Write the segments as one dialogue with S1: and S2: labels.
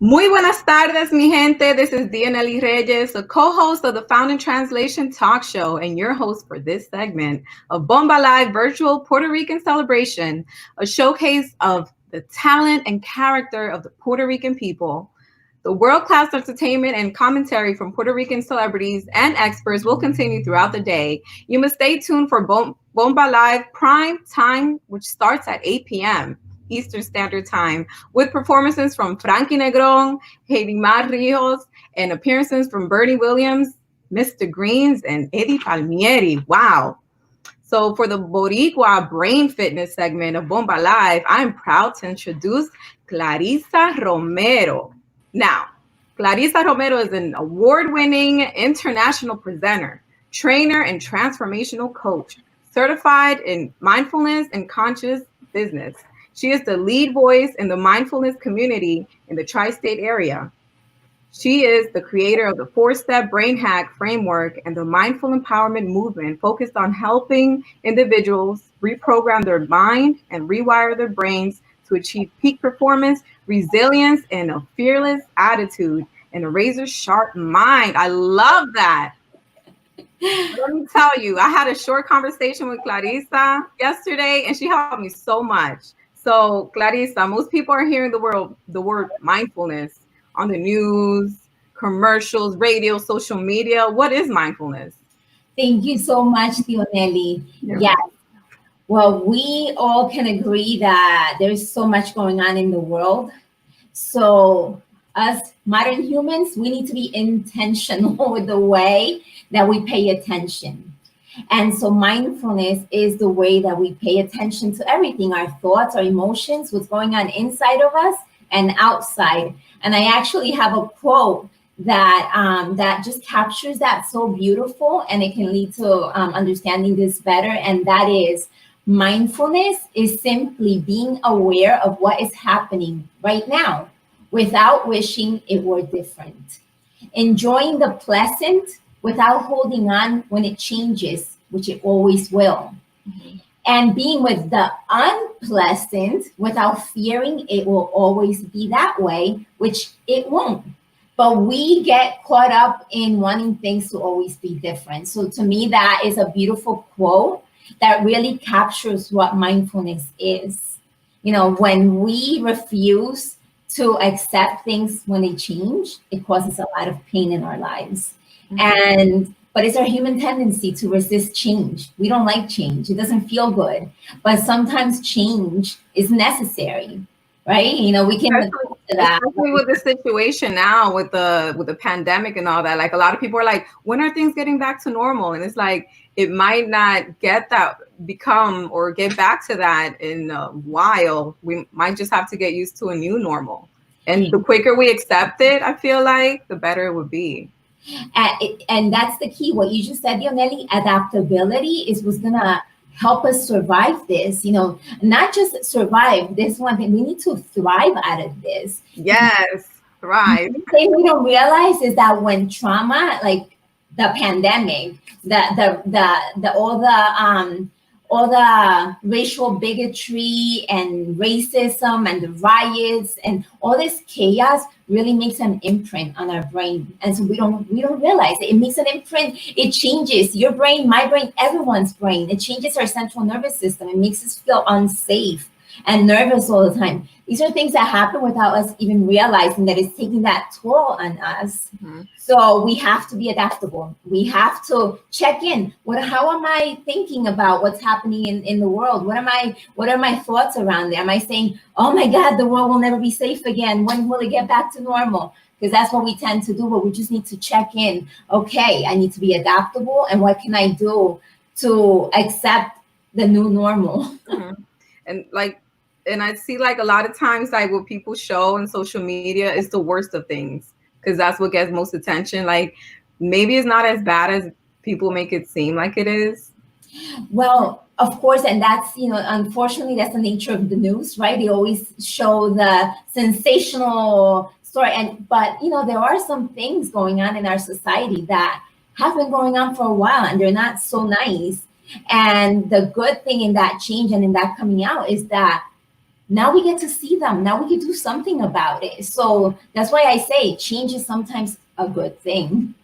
S1: Muy buenas tardes, mi gente. This is Dianelli Reyes, a co-host of the Found in Translation talk show and your host for this segment of Bomba Live Virtual Puerto Rican Celebration, a showcase of the talent and character of the Puerto Rican people. The world-class entertainment and commentary from Puerto Rican celebrities and experts will continue throughout the day. You must stay tuned for Bomba Live Prime Time, which starts at 8 p.m. Eastern Standard Time, with performances from Frankie Negron, Mar Rios, and appearances from Bernie Williams, Mr. Greens, and Eddie Palmieri. Wow. So for the Boricua Brain Fitness segment of Bomba Live, I'm proud to introduce Clarisa Romero. Now, Clarisa Romero is an award-winning international presenter, trainer, and transformational coach, certified in mindfulness and conscious business. She is the lead voice in the mindfulness community in the tri-state area. She is the creator of the 4-step brain hack framework and the mindful empowerment movement focused on helping individuals reprogram their mind and rewire their brains to achieve peak performance, resilience, and a fearless attitude and a razor sharp mind. I love that. Let me tell you, I had a short conversation with Clarisa yesterday, and she helped me so much. So, Clarisa, most people are hearing the word mindfulness on the news, commercials, radio, social media. What is mindfulness?
S2: Thank you so much, Dionelli. Yes. Well, we all can agree that there's so much going on in the world. So us modern humans, we need to be intentional with the way that we pay attention. And so mindfulness is the way that we pay attention to everything, our thoughts, our emotions, what's going on inside of us and outside. And I actually have a quote that just captures that so beautiful, and it can lead to understanding this better. And that is, mindfulness is simply being aware of what is happening right now without wishing it were different. Enjoying the pleasant without holding on when it changes, which it always will. Mm-hmm. And being with the unpleasant without fearing it will always be that way, which it won't. But we get caught up in wanting things to always be different. So to me, that is a beautiful quote that really captures what mindfulness is. You know, when we refuse to accept things when they change, it causes a lot of pain in our lives. Mm-hmm. But it's our human tendency to resist change. We don't like change. It doesn't feel good. But sometimes change is necessary, right? You know, we can
S1: especially with the situation now with the pandemic and all that. Like, a lot of people are like, when are things getting back to normal? And it's like, it might not get back to that in a while. We might just have to get used to a new normal. And the quicker we accept it, I feel like, the better it would be.
S2: And that's the key. What you just said, Dionelli, adaptability is what's going to help us survive this. You know, not just survive this one thing. We need to thrive out of this.
S1: Yes, thrive.
S2: The thing we don't realize is that when trauma, like the pandemic, all the racial bigotry and racism and the riots and all this chaos really makes an imprint on our brain. And so we don't realize it. It makes an imprint. It changes your brain, my brain, everyone's brain. It changes our central nervous system. It makes us feel unsafe and nervous all the time. These are things that happen without us even realizing that it's taking that toll on us. Mm-hmm. So we have to be adaptable. We have to check in. How am I thinking about what's happening in the world? What are my thoughts around it? Am I saying, oh my God, the world will never be safe again? When will it get back to normal? Because that's what we tend to do, but we just need to check in. Okay, I need to be adaptable, and what can I do to accept the new normal?
S1: Mm-hmm. And I see, like, a lot of times, like, what people show on social media is the worst of things, because that's what gets most attention. Like, maybe it's not as bad as people make it seem like it is.
S2: Well, of course, and that's, unfortunately, that's the nature of the news, right? They always show the sensational story. But there are some things going on in our society that have been going on for a while, and they're not so nice. And the good thing in that change and in that coming out is that now we get to see them. Now we can do something about it. So that's why I say change is sometimes a good thing.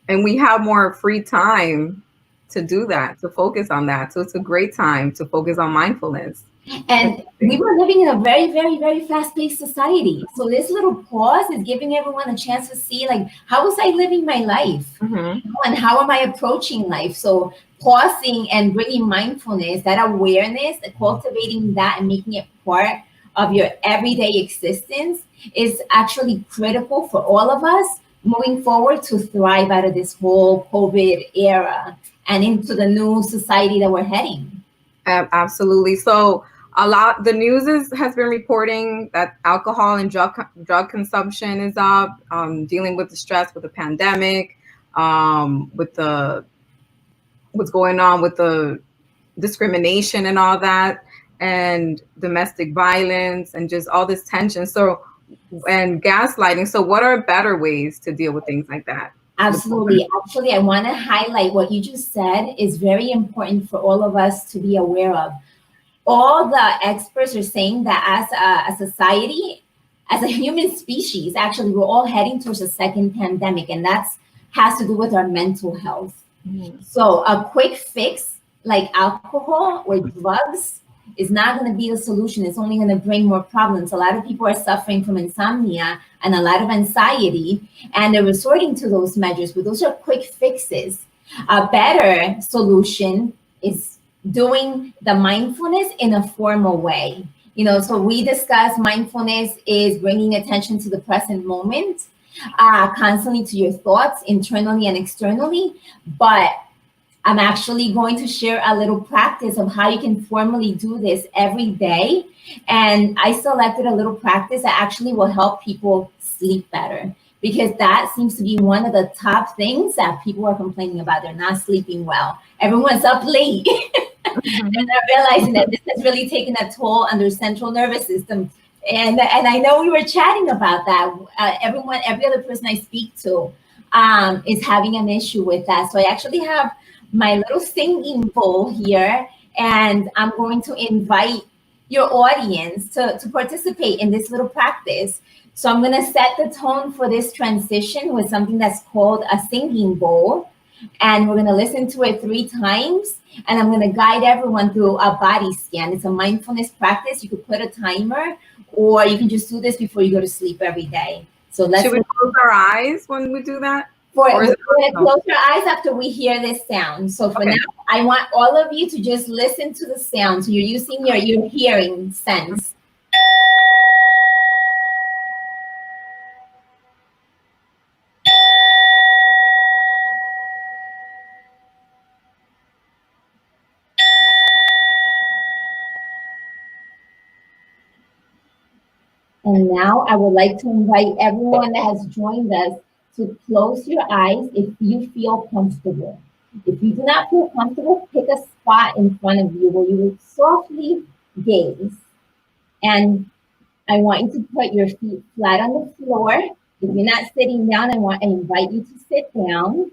S1: And we have more free time to do that, to focus on that. So it's a great time to focus on mindfulness.
S2: And we were living in a very, very, very fast-paced society. So this little pause is giving everyone a chance to see, like, how was I living my life?
S1: Mm-hmm.
S2: And how am I approaching life? So pausing and bringing mindfulness, that awareness, cultivating that and making it part of your everyday existence is actually critical for all of us moving forward to thrive out of this whole COVID era and into the new society that we're heading.
S1: Absolutely. So the news has been reporting that alcohol and drug consumption is up, dealing with the stress with the pandemic, with what's going on with the discrimination and all that, and domestic violence and just all this tension. So, and gaslighting. So what are better ways to deal with things like that?
S2: Absolutely. Actually, I want to highlight what you just said is very important for all of us to be aware of. All the experts are saying that as a society, as a human species, actually, we're all heading towards a second pandemic, and that's has to do with our mental health.
S1: Mm-hmm.
S2: So a quick fix like alcohol or drugs is not going to be the solution. It's only going to bring more problems. A lot of people are suffering from insomnia and a lot of anxiety, and they're resorting to those measures, but those are quick fixes. A better solution is doing the mindfulness in a formal way. You know, so we discuss mindfulness is bringing attention to the present moment, constantly to your thoughts internally and externally. But I'm actually going to share a little practice of how you can formally do this every day. And I selected a little practice that actually will help people sleep better, because that seems to be one of the top things that people are complaining about. They're not sleeping well. Everyone's up late.
S1: Mm-hmm.
S2: And not realizing that this has really taken a toll on their central nervous system. And I know we were chatting about that. Every other person I speak to is having an issue with that. So I actually have my little singing bowl here, and I'm going to invite your audience to participate in this little practice. So I'm going to set the tone for this transition with something that's called a singing bowl. And we're going to listen to it 3 times. And I'm going to guide everyone through a body scan. It's a mindfulness practice. You could put a timer, or you can just do this before you go to sleep every day. So let's.
S1: Should we close our eyes when we do that?
S2: We're going to close your eyes after we hear this sound. So for now, I want all of you to just listen to the sound. So you're using your hearing sense. And now I would like to invite everyone that has joined us to close your eyes if you feel comfortable. If you do not feel comfortable, pick a spot in front of you where you will softly gaze. And I want you to put your feet flat on the floor. If you're not sitting down, I invite you to sit down.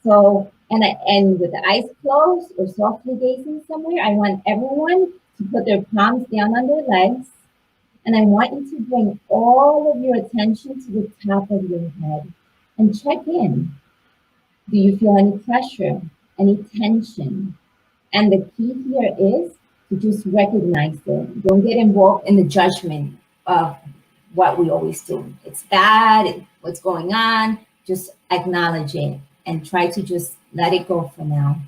S2: So, and with the eyes closed or softly gazing somewhere, I want everyone to put their palms down on their legs. And I want you to bring all of your attention to the top of your head and check in. Do you feel any pressure, any tension? And the key here is to just recognize it. Don't get involved in the judgment of what we always do. It's bad, what's going on. Just acknowledge it and try to just let it go for now.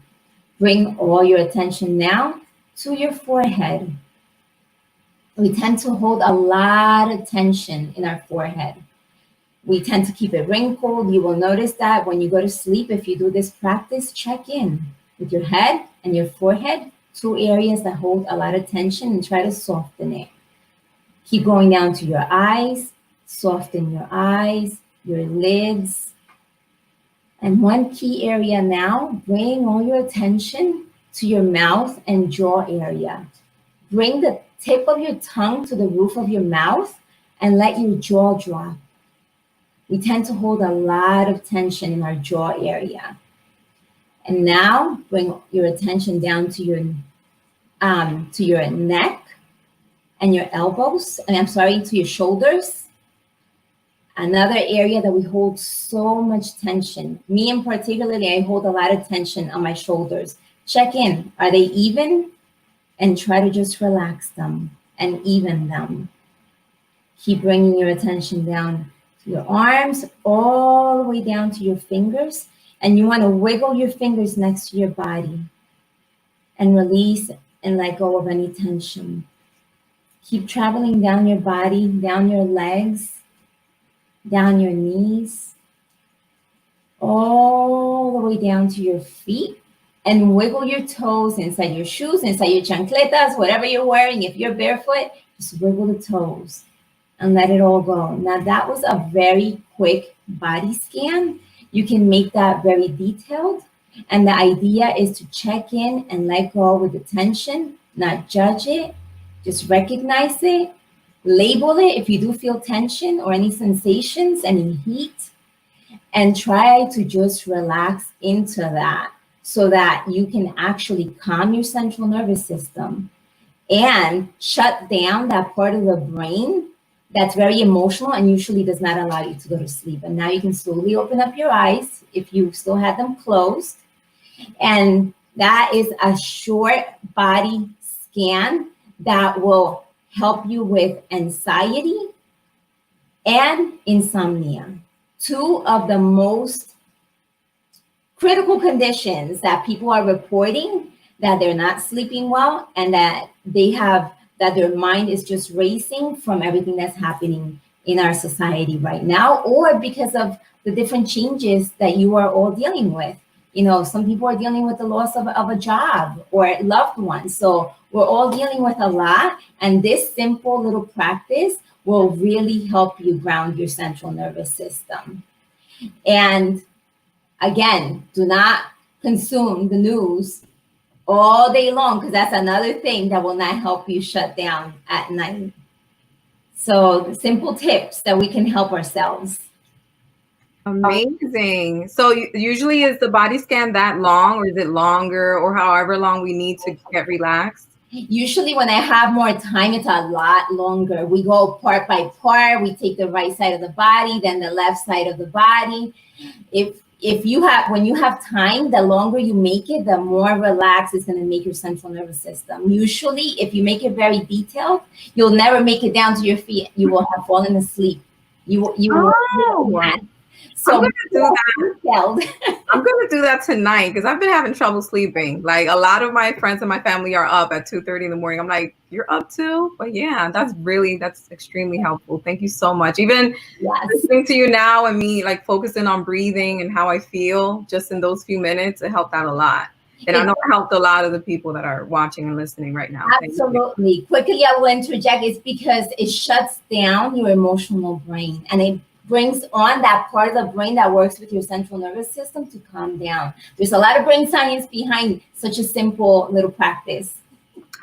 S2: Bring all your attention now to your forehead. We tend to hold a lot of tension in our forehead. We tend to keep it wrinkled. You will notice that when you go to sleep, if you do this practice, check in with your head and your forehead, 2 areas that hold a lot of tension, and try to soften it. Keep going down to your eyes, soften your eyes, your lids. And one key area now, bring all your attention to your mouth and jaw area. Bring the tip of your tongue to the roof of your mouth and let your jaw drop. We tend to hold a lot of tension in our jaw area. And now bring your attention down to your neck and your elbows, and I'm sorry, to your shoulders. Another area that we hold so much tension. Me in particularly, I hold a lot of tension on my shoulders. Check in. Are they even? And try to just relax them and even them. Keep bringing your attention down to your arms, all the way down to your fingers. And you want to wiggle your fingers next to your body and release and let go of any tension. Keep traveling down your body, down your legs, down your knees, all the way down to your feet. And wiggle your toes inside your shoes, inside your chancletas, whatever you're wearing. If you're barefoot, just wiggle the toes and let it all go. Now that was a very quick body scan. You can make that very detailed. And the idea is to check in and let go with the tension, not judge it, just recognize it, label it if you do feel tension or any sensations, any heat, and try to just relax into that so that you can actually calm your central nervous system and shut down that part of the brain that's very emotional and usually does not allow you to go to sleep. And now you can slowly open up your eyes if you still had them closed. And that is a short body scan that will help you with anxiety and insomnia. Two of the most critical conditions that people are reporting that they're not sleeping well and that their mind is just racing from everything that's happening in our society right now, or because of the different changes that you are all dealing with. You know, some people are dealing with the loss of a job or loved ones. So we're all dealing with a lot. And this simple little practice will really help you ground your central nervous system. And again, do not consume the news all day long, because that's another thing that will not help you shut down at night. So the simple tips that we can help ourselves.
S1: Amazing. So usually is the body scan that long, or is it longer, or however long we need to get relaxed?
S2: Usually when I have more time, it's a lot longer. We go part by part. We take the right side of the body, then the left side of the body. When you have time, the longer you make it, the more relaxed it's going to make your central nervous system. Usually, if you make it very detailed, you'll never make it down to your feet. You will have fallen asleep. So
S1: I'm gonna do that tonight, because I've been having trouble sleeping. Like, a lot of my friends and my family are up at 2:30 in the morning. I'm like, you're up too? But yeah, that's extremely helpful. Thank you so much. Even listening to you now and me like focusing on breathing and how I feel just in those few minutes, it helped out a lot. And I know it helped a lot of the people that are watching and listening right now.
S2: Absolutely. Quickly, I will interject. It's because it shuts down your emotional brain and it brings on that part of the brain that works with your central nervous system to calm down. There's a lot of brain science behind such a simple little practice.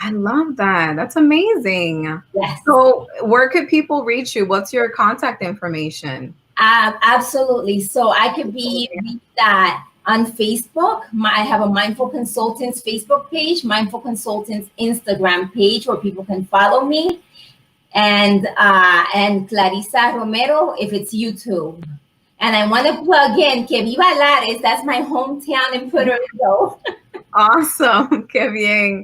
S1: I love that. That's amazing.
S2: Yes.
S1: So where could people reach you? What's your contact information?
S2: Absolutely. So I could be reached on Facebook. I have a Mindful Consultants Facebook page, Mindful Consultants Instagram page where people can follow me. And Clarisa Romero if it's YouTube. And I want to plug in Que Viva Lares. That's my hometown in Puerto Rico.
S1: Awesome. Que bien.